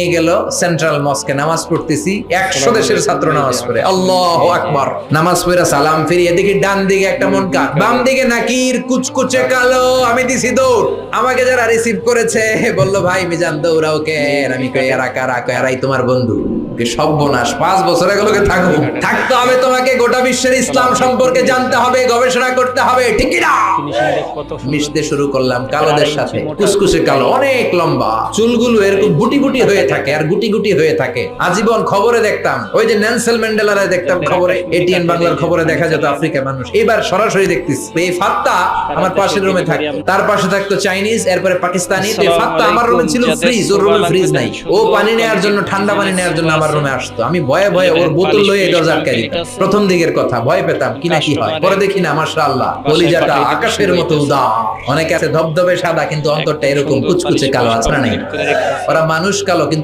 নিয়ে গেল সেন্ট্রাল মস্কে, নামাজ পড়তেছি, 100 দেশের ছাত্র নামাজ পড়ে, আল্লাহু আকবার। নামাজ পড়ে সালাম ফিরিয়ে দেখি ডান দিকে একটা মুনকার, বাম দিকে নাকির কুচকুচে কালো। আমি দিছি দৌড়। আমাকে যারা রিসিভ করেছে বলল, ভাই মিজান দৌড়াও কেন? আমি কই এরা কারা? কই এরাই তোমার বন্ধু। সর্বনাশ, 5 বছর এগুলোকে থাকতে হবে, তোমাকে গোটা বিশ্বের ইসলাম সম্পর্কে জানতে হবে, গবেষণা করতে হবে, ঠিক না? মিশতে শুরু করলাম কালোদের সাথে, কুচকুচে কালো, অনেক লম্বা, চুলগুলো এরকম গুটি গুটি হয়ে থাকে আর গুটি গুটি হয়ে থাকে। আজীবন খবরে দেখতাম, ওই যে নেলসন ম্যান্ডেলারে দেখতাম খবরে, এটিএন বাংলার খবরে দেখা যেত আফ্রিকার মানুষ। এবার সরাসরি দেখতেছি এই ফাত্তা আমার পাশের রুমে থাকতো, তার পাশে থাকতো চাইনিজ, এরপরে পাকিস্তানি। এই ফাত্তা আমার রুমে ছিল ফ্রিজ, ওর রুমে ফ্রিজ নাই। ও পানি নেওয়ার জন্য, ঠান্ডা পানি নেওয়ার জন্য আমার রুমে আসতো। আমি ভয়ে ভয়ে ওর বোতল লয়ে দরজা আটকে দিতাম। প্রথম দিকের কথা, ভয় পেতাম কিনা কি হয়। পরে দেখি না, মাশাআল্লাহ, কলিজাটা আকাশের মতো উদার। অনেকে আছে ধবধবে সাদা কিন্তু অন্তরটা এরকম কুচকুচে কালো, আছে না? নাই? ওরা মানুষ কালো কিন্তু